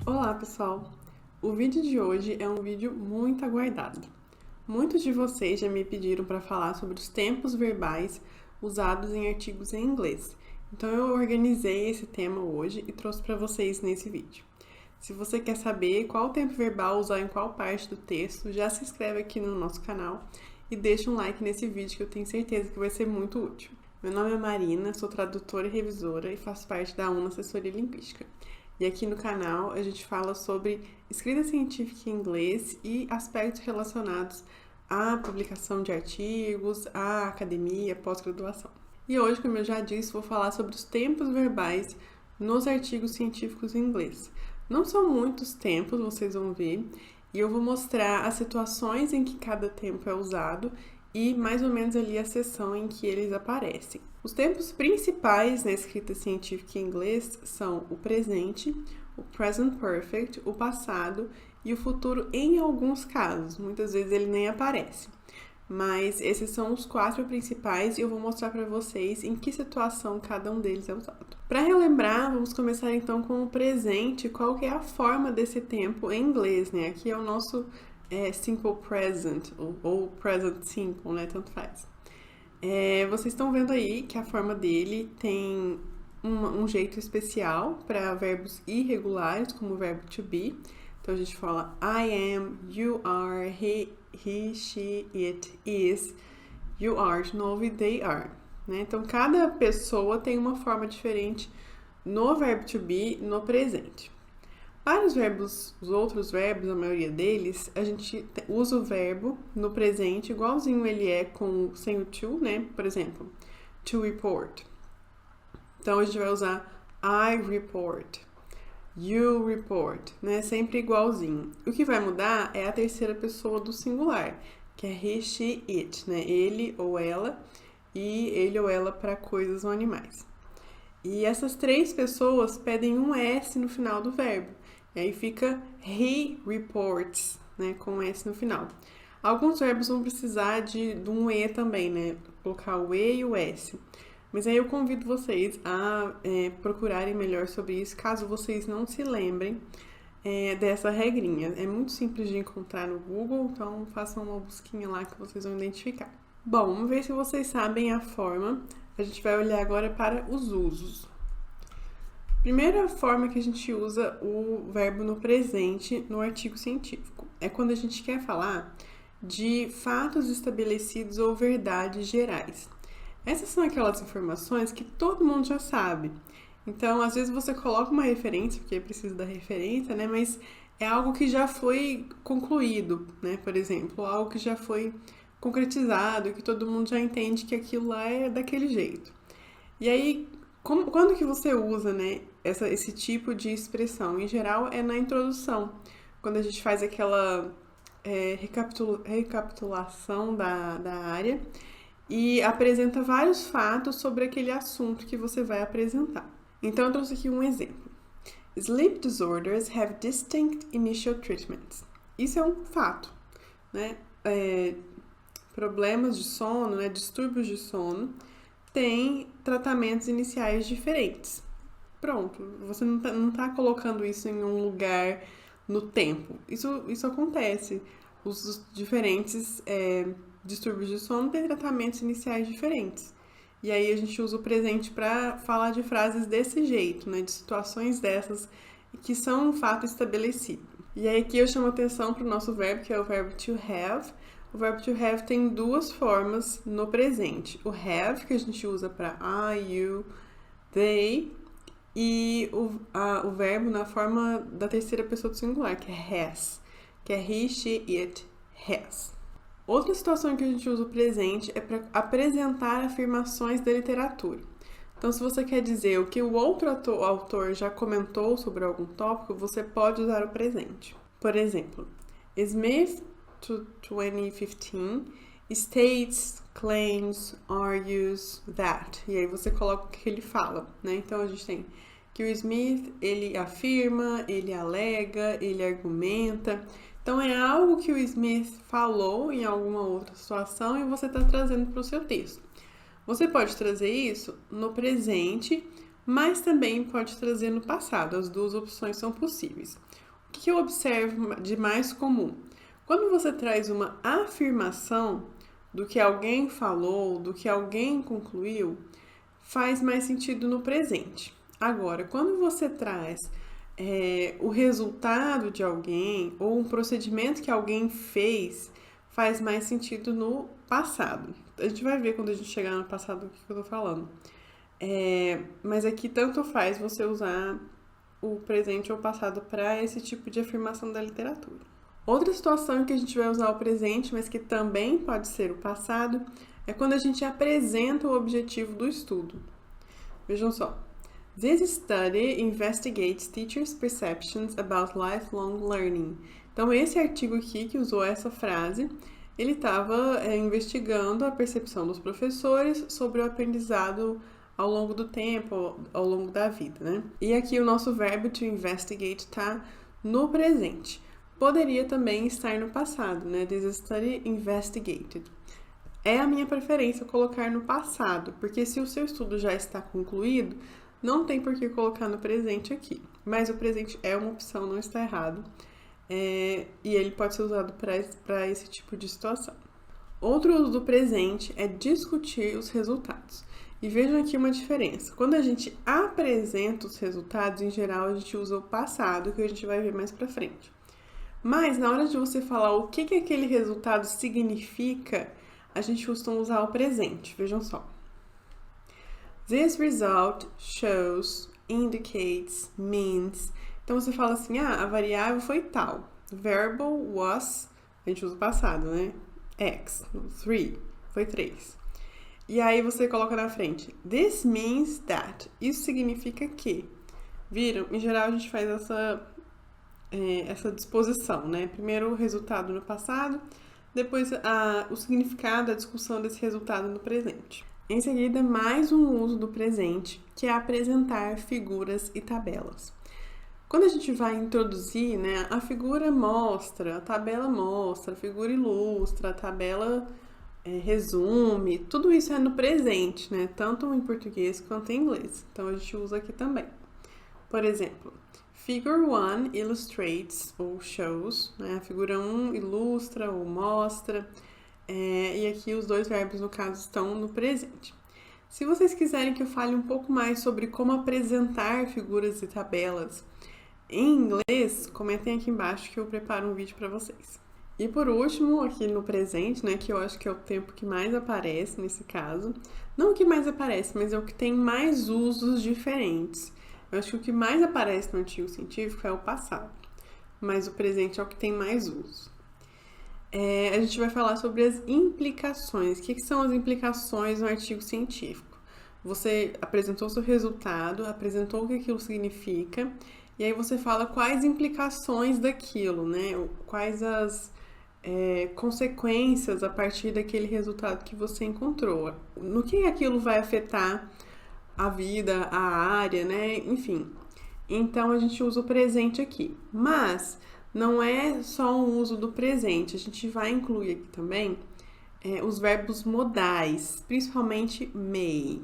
Olá, pessoal! O vídeo de hoje é um vídeo muito aguardado. Muitos de vocês já me pediram para falar sobre os tempos verbais usados em artigos em inglês. Então eu organizei esse tema hoje e trouxe para vocês nesse vídeo. Se você quer saber qual tempo verbal usar em qual parte do texto, já se inscreve aqui no nosso canal e deixa um like nesse vídeo que eu tenho certeza que vai ser muito útil. Meu nome é Marina, sou tradutora e revisora e faço parte da UNA Assessoria Linguística. E aqui no canal a gente fala sobre escrita científica em inglês e aspectos relacionados à publicação de artigos, à academia, pós-graduação. E hoje, como eu já disse, vou falar sobre os tempos verbais nos artigos científicos em inglês. Não são muitos tempos, vocês vão ver, e eu vou mostrar as situações em que cada tempo é usado e mais ou menos ali a seção em que eles aparecem. Os tempos principais na escrita científica em inglês são o presente, o present perfect, o passado e o futuro em alguns casos. Muitas vezes ele nem aparece. Mas esses são os 4 principais e eu vou mostrar para vocês em que situação cada um deles é usado. Para relembrar, vamos começar então com o presente, qual que é a forma desse tempo em inglês, né? Aqui é o nosso simple present ou present simple, né? Tanto faz. Vocês estão vendo aí que a forma dele tem um jeito especial para verbos irregulares, como o verbo to be. Então a gente fala I am, you are, he, she, it is, you are de novo e they are. Né? Então cada pessoa tem uma forma diferente no verbo to be no presente. Para os verbos, os outros verbos, a maioria deles, a gente usa o verbo no presente igualzinho ele é sem o to, né? Por exemplo, to report. Então a gente vai usar I report, you report, né? Sempre igualzinho. O que vai mudar é a terceira pessoa do singular, que é he, she, it, né? Ele ou ela e ele ou ela para coisas ou animais. E essas 3 pessoas pedem um S no final do verbo. E aí fica he reports, né, com S no final. Alguns verbos vão precisar de um E também, né, colocar o E e o S. Mas aí eu convido vocês a procurarem melhor sobre isso, caso vocês não se lembrem dessa regrinha. É muito simples de encontrar no Google, então façam uma busquinha lá que vocês vão identificar. Bom, vamos ver se vocês sabem a forma. A gente vai olhar agora para os usos. Primeira forma que a gente usa o verbo no presente no artigo científico é quando a gente quer falar de fatos estabelecidos ou verdades gerais. Essas são aquelas informações que todo mundo já sabe. Então, às vezes você coloca uma referência, porque precisa da referência, né? Mas é algo que já foi concluído, né? Por exemplo, algo que já foi concretizado, que todo mundo já entende que aquilo lá é daquele jeito. E aí, quando que você usa, né, esse tipo de expressão? Em geral, é na introdução, quando a gente faz aquela recapitulação da área e apresenta vários fatos sobre aquele assunto que você vai apresentar. Então, eu trouxe aqui um exemplo. Sleep disorders have distinct initial treatments. Isso é um fato, né? Problemas de sono, né, distúrbios de sono, tem tratamentos iniciais diferentes. Pronto, você não tá colocando isso em um lugar no tempo. Isso acontece. Os diferentes distúrbios de sono têm tratamentos iniciais diferentes. E aí a gente usa o presente para falar de frases desse jeito, né? De situações dessas que são um fato estabelecido. E aí aqui eu chamo atenção para o nosso verbo, que é o verbo to have. O verbo to have tem 2 formas no presente. O have, que a gente usa para I, you, they, e o verbo na forma da terceira pessoa do singular, que é has, que é he, she, it, has. Outra situação que a gente usa o presente é para apresentar afirmações da literatura. Então, se você quer dizer o que o outro autor já comentou sobre algum tópico, você pode usar o presente. Por exemplo, Smith 2015 states, claims, argues that. E aí você coloca o que ele fala, né? Então a gente tem que o Smith, ele afirma, ele alega, ele argumenta. Então é algo que o Smith falou em alguma outra situação e você está trazendo para o seu texto. Você pode trazer isso no presente mas também pode trazer no passado. As duas opções são possíveis. O que eu observo de mais comum? Quando você traz uma afirmação do que alguém falou, do que alguém concluiu, faz mais sentido no presente. Agora, quando você traz o resultado de alguém ou um procedimento que alguém fez, faz mais sentido no passado. A gente vai ver quando a gente chegar no passado o que eu tô falando. Mas aqui tanto faz você usar o presente ou o passado para esse tipo de afirmação da literatura. Outra situação em que a gente vai usar o presente, mas que também pode ser o passado, é quando a gente apresenta o objetivo do estudo. Vejam só. This study investigates teachers' perceptions about lifelong learning. Então, esse artigo aqui que usou essa frase, ele estava investigando a percepção dos professores sobre o aprendizado ao longo do tempo, ao longo da vida, né? E aqui o nosso verbo to investigate está no presente. Poderia também estar no passado, né? This study investigated. É a minha preferência colocar no passado, porque se o seu estudo já está concluído, não tem por que colocar no presente aqui. Mas o presente é uma opção, não está errado. E ele pode ser usado para esse tipo de situação. Outro uso do presente é discutir os resultados. E vejam aqui uma diferença. Quando a gente apresenta os resultados, em geral, a gente usa o passado, que a gente vai ver mais pra frente. Mas, na hora de você falar o que aquele resultado significa, a gente costuma usar o presente. Vejam só. This result shows, indicates, means. Então, você fala assim, a variável foi tal. Verbo was, a gente usa o passado, né? X, 3, foi 3. E aí você coloca na frente, this means that. Isso significa que. Viram? Em geral, a gente faz essa disposição, né? Primeiro o resultado no passado, depois o significado, a discussão desse resultado no presente. Em seguida, mais um uso do presente, que é apresentar figuras e tabelas. Quando a gente vai introduzir, né, a figura mostra, a tabela mostra, a figura ilustra, a tabela resume, tudo isso é no presente, né, tanto em português quanto em inglês. Então, a gente usa aqui também. Por exemplo, Figure 1 illustrates ou shows, né, a figura 1 ilustra ou mostra, e aqui os dois verbos, no caso, estão no presente. Se vocês quiserem que eu fale um pouco mais sobre como apresentar figuras e tabelas em inglês, comentem aqui embaixo que eu preparo um vídeo para vocês. E por último, aqui no presente, né, que eu acho que é o tempo que mais aparece nesse caso. Não o que mais aparece, mas é o que tem mais usos diferentes. Eu acho que o que mais aparece no artigo científico é o passado, mas o presente é o que tem mais uso. A gente vai falar sobre as implicações. O que são as implicações no artigo científico? Você apresentou seu resultado, apresentou o que aquilo significa, e aí você fala quais implicações daquilo, né? Quais as consequências a partir daquele resultado que você encontrou. No que aquilo vai afetar a vida, a área, né? Enfim. Então, a gente usa o presente aqui. Mas não é só um uso do presente. A gente vai incluir aqui também os verbos modais, principalmente may.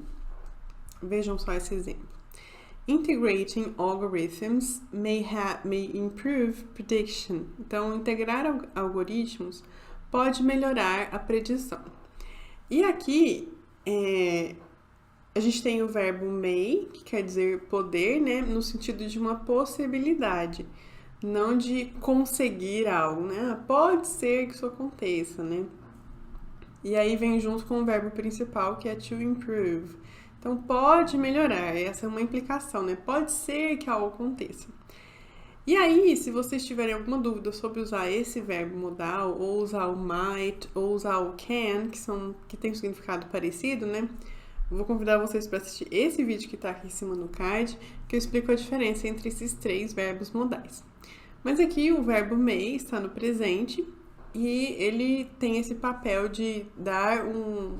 Vejam só esse exemplo. Integrating algorithms may improve prediction. Então, integrar algoritmos pode melhorar a predição. E aqui, a gente tem o verbo may, que quer dizer poder, né? No sentido de uma possibilidade, não de conseguir algo, né? Pode ser que isso aconteça, né? E aí vem junto com o verbo principal, que é to improve. Então, pode melhorar, essa é uma implicação, né? Pode ser que algo aconteça. E aí, se vocês tiverem alguma dúvida sobre usar esse verbo modal, ou usar o might, ou usar o can, que tem um significado parecido, né? Eu vou convidar vocês para assistir esse vídeo que está aqui em cima no card, que eu explico a diferença entre esses três verbos modais. Mas aqui o verbo may está no presente, e ele tem esse papel de dar um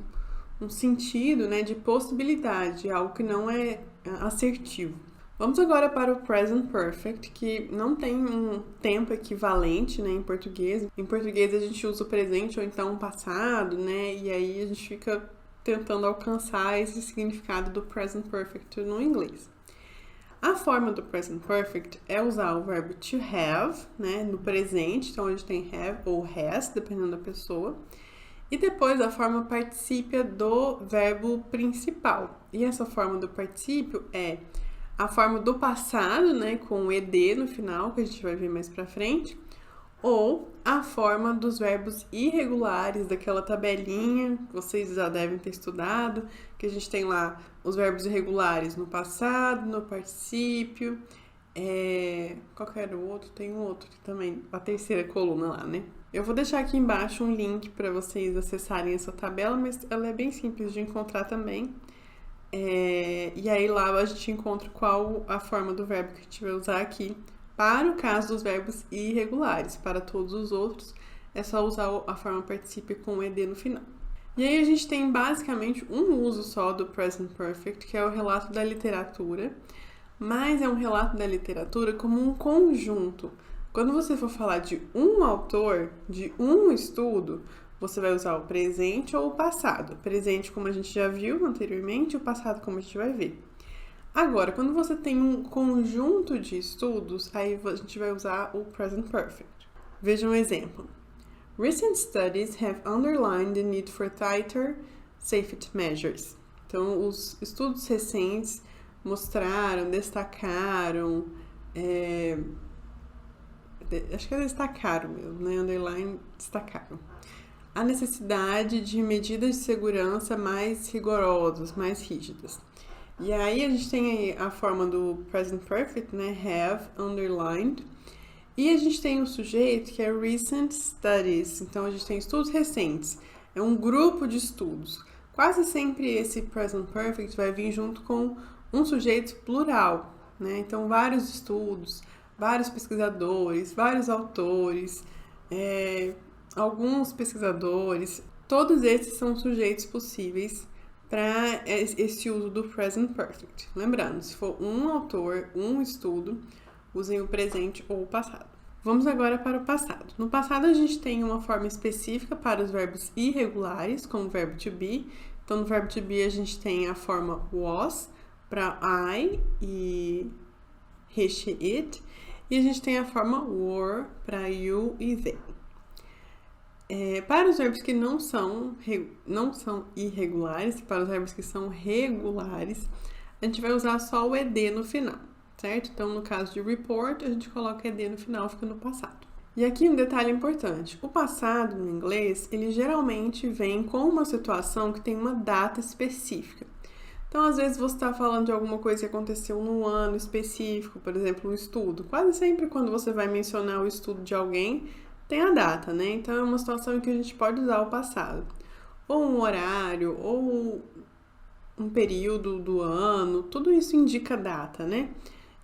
sentido, né, de possibilidade, algo que não é assertivo. Vamos agora para o present perfect, que não tem um tempo equivalente, né, em português. Em português a gente usa o presente ou então o passado, né, e aí a gente fica tentando alcançar esse significado do present perfect no inglês. A forma do present perfect é usar o verbo to have, né, no presente, então onde tem have ou has, dependendo da pessoa. E depois a forma particípia do verbo principal. E essa forma do particípio é a forma do passado, né, com o ed no final, que a gente vai ver mais pra frente, ou a forma dos verbos irregulares, daquela tabelinha que vocês já devem ter estudado, que a gente tem lá os verbos irregulares no passado, no particípio, qual que era o outro? Tem um outro também, a terceira coluna lá, né? Eu vou deixar aqui embaixo um link para vocês acessarem essa tabela, mas ela é bem simples de encontrar também. E aí lá a gente encontra qual a forma do verbo que a gente vai usar aqui para o caso dos verbos irregulares. Para todos os outros, é só usar a forma particípio com o ed no final. E aí a gente tem basicamente um uso só do present perfect, que é o relato da literatura, mas é um relato da literatura como um conjunto. Quando você for falar de um autor, de um estudo, você vai usar o presente ou o passado. O presente, como a gente já viu anteriormente, o passado, como a gente vai ver. Agora, quando você tem um conjunto de estudos, aí a gente vai usar o present perfect. Veja um exemplo. Recent studies have underlined the need for tighter safety measures. Então, os estudos recentes mostraram, destacaram, acho que é destacaram mesmo, né? Underline, destacaram. A necessidade de medidas de segurança mais rigorosas, mais rígidas. E aí a gente tem aí a forma do present perfect, né? Have, underlined. E a gente tem um sujeito que é recent studies. Então a gente tem estudos recentes. É um grupo de estudos. Quase sempre esse present perfect vai vir junto com um sujeito plural, né? Então vários estudos, vários pesquisadores, vários autores, alguns pesquisadores, todos esses são sujeitos possíveis para esse uso do present perfect. Lembrando, se for um autor, um estudo, usem o presente ou o passado. Vamos agora para o passado. No passado, a gente tem uma forma específica para os verbos irregulares, como o verbo to be. Então, no verbo to be, a gente tem a forma was para I e he, she, it. E a gente tem a forma were para you e they. Para os verbos que não são irregulares, para os verbos que são regulares, a gente vai usar só o ed no final, certo? Então, no caso de report, a gente coloca ed no final, fica no passado. E aqui um detalhe importante. O passado, no inglês, ele geralmente vem com uma situação que tem uma data específica. Então, às vezes, você está falando de alguma coisa que aconteceu num ano específico, por exemplo, um estudo. Quase sempre, quando você vai mencionar o estudo de alguém, tem a data, né? Então, é uma situação em que a gente pode usar o passado. Ou um horário, ou um período do ano, tudo isso indica data, né?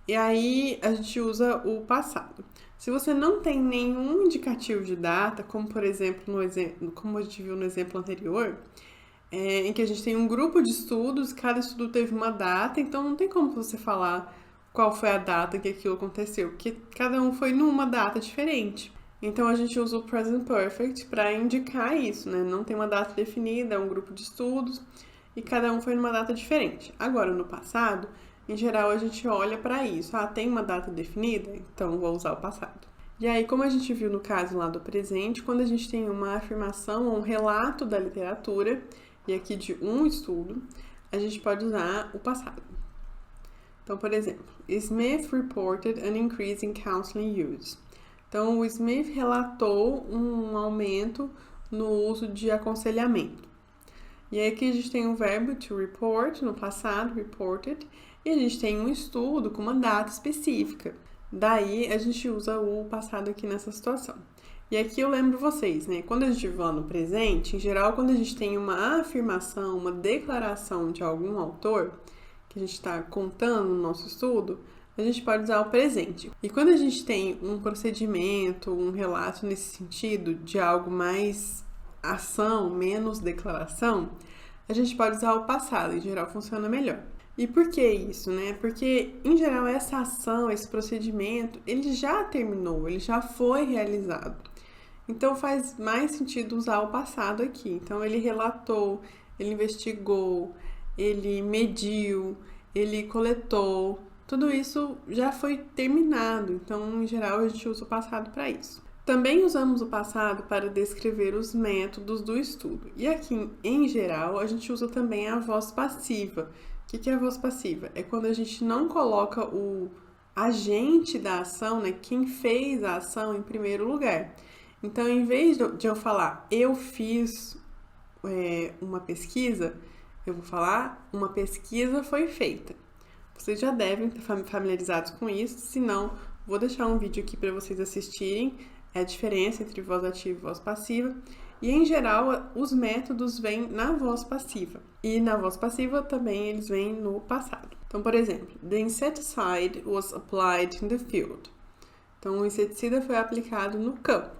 E aí, a gente usa o passado. Se você não tem nenhum indicativo de data, como, por exemplo, como a gente viu no exemplo anterior, em que a gente tem um grupo de estudos, cada estudo teve uma data, então não tem como você falar qual foi a data que aquilo aconteceu, porque cada um foi numa data diferente. Então, a gente usa o present perfect para indicar isso, né? Não tem uma data definida, é um grupo de estudos e cada um foi numa data diferente. Agora, no passado, em geral, a gente olha para isso. Tem uma data definida? Então, vou usar o passado. E aí, como a gente viu no caso lá do presente, quando a gente tem uma afirmação ou um relato da literatura, e aqui de um estudo, a gente pode usar o passado. Então, por exemplo, Smith reported an increase in counseling use. Então, o Smith relatou um aumento no uso de aconselhamento. E aí aqui a gente tem o verbo to report, no passado, reported, e a gente tem um estudo com uma data específica. Daí, a gente usa o passado aqui nessa situação. E aqui eu lembro vocês, né? Quando a gente fala no presente, em geral, quando a gente tem uma afirmação, uma declaração de algum autor, que a gente está contando no nosso estudo, a gente pode usar o presente. E quando a gente tem um procedimento, um relato nesse sentido, de algo mais ação, menos declaração, a gente pode usar o passado, em geral funciona melhor. E por que isso, né? Porque, em geral, essa ação, esse procedimento, ele já terminou, ele já foi realizado. Então, faz mais sentido usar o passado aqui. Então, ele relatou, ele investigou, ele mediu, ele coletou, tudo isso já foi terminado, então, em geral, a gente usa o passado para isso. Também usamos o passado para descrever os métodos do estudo. E aqui, em geral, a gente usa também a voz passiva. O que é a voz passiva? É quando a gente não coloca o agente da ação, né, quem fez a ação em primeiro lugar. Então, em vez de eu falar eu fiz uma pesquisa, eu vou falar uma pesquisa foi feita. Vocês já devem estar familiarizados com isso, se não, vou deixar um vídeo aqui para vocês assistirem a diferença entre voz ativa e voz passiva. E, em geral, os métodos vêm na voz passiva. E na voz passiva também eles vêm no passado. Então, por exemplo, the insecticide was applied in the field. Então, o inseticida foi aplicado no campo.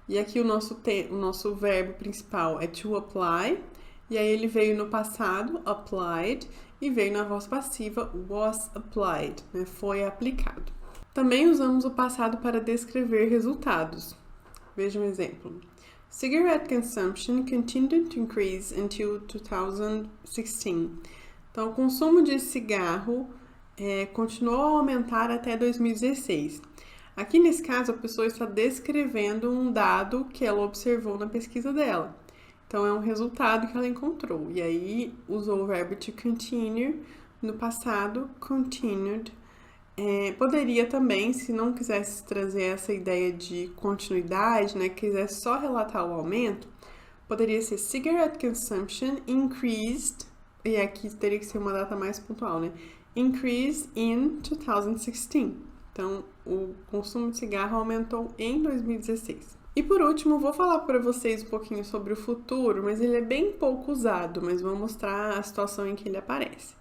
E aqui o nosso verbo principal é to apply. E aí ele veio no passado, applied, e veio na voz passiva, was applied, né? Foi aplicado. Também usamos o passado para descrever resultados. Veja um exemplo. Cigarette consumption continued to increase until 2016. Então, o consumo de cigarro continuou a aumentar até 2016. Aqui, nesse caso, a pessoa está descrevendo um dado que ela observou na pesquisa dela. Então, é um resultado que ela encontrou. E aí, usou o verbo to continue no passado, continued. Poderia também, se não quisesse trazer essa ideia de continuidade, né, quisesse só relatar o aumento, poderia ser cigarette consumption increased, e aqui teria que ser uma data mais pontual, né? Increased in 2016. Então, o consumo de cigarro aumentou em 2016. E por último, vou falar para vocês um pouquinho sobre o futuro, mas ele é bem pouco usado, mas vou mostrar a situação em que ele aparece.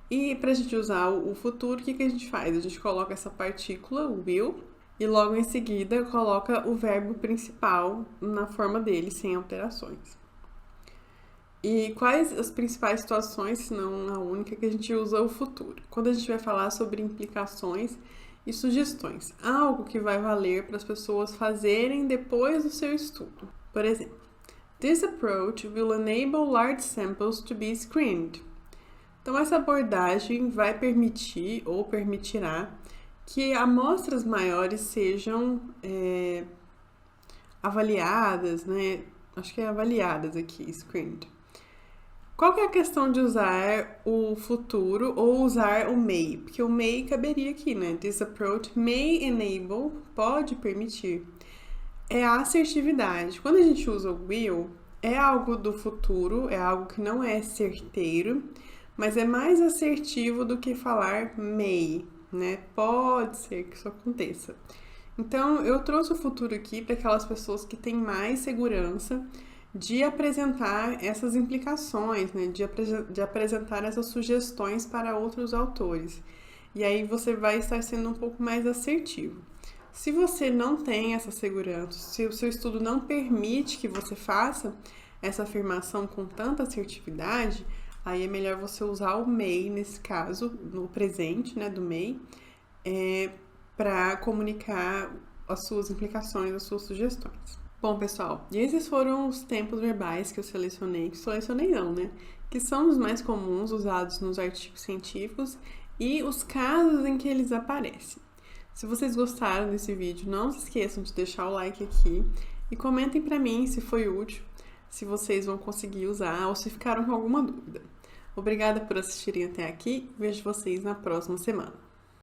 E para a gente usar o futuro, o que a gente faz? A gente coloca essa partícula, o will, e logo em seguida coloca o verbo principal na forma dele, sem alterações. E quais as principais situações, se não a única, que a gente usa o futuro? Quando a gente vai falar sobre implicações e sugestões, algo que vai valer para as pessoas fazerem depois do seu estudo. Por exemplo, this approach will enable large samples to be screened. Então, essa abordagem vai permitir ou permitirá que amostras maiores sejam avaliadas, né? Acho que é avaliadas aqui, screened. Qual que é a questão de usar o futuro ou usar o may? Porque o may caberia aqui, né? This approach may enable, pode permitir. É a assertividade. Quando a gente usa o will, é algo do futuro, é algo que não é certeiro, mas é mais assertivo do que falar may, né? Pode ser que isso aconteça. Então, eu trouxe o futuro aqui para aquelas pessoas que têm mais segurança de apresentar essas implicações, né? De apresentar essas sugestões para outros autores. E aí você vai estar sendo um pouco mais assertivo. Se você não tem essa segurança, se o seu estudo não permite que você faça essa afirmação com tanta assertividade, aí é melhor você usar o may, nesse caso, no presente, né, do may, para comunicar as suas implicações, as suas sugestões. Bom, pessoal, e esses foram os tempos verbais que eu selecionei, não, né? Que são os mais comuns usados nos artigos científicos e os casos em que eles aparecem. Se vocês gostaram desse vídeo, não se esqueçam de deixar o like aqui e comentem para mim se foi útil, se vocês vão conseguir usar ou se ficaram com alguma dúvida. Obrigada por assistirem até aqui, vejo vocês na próxima semana.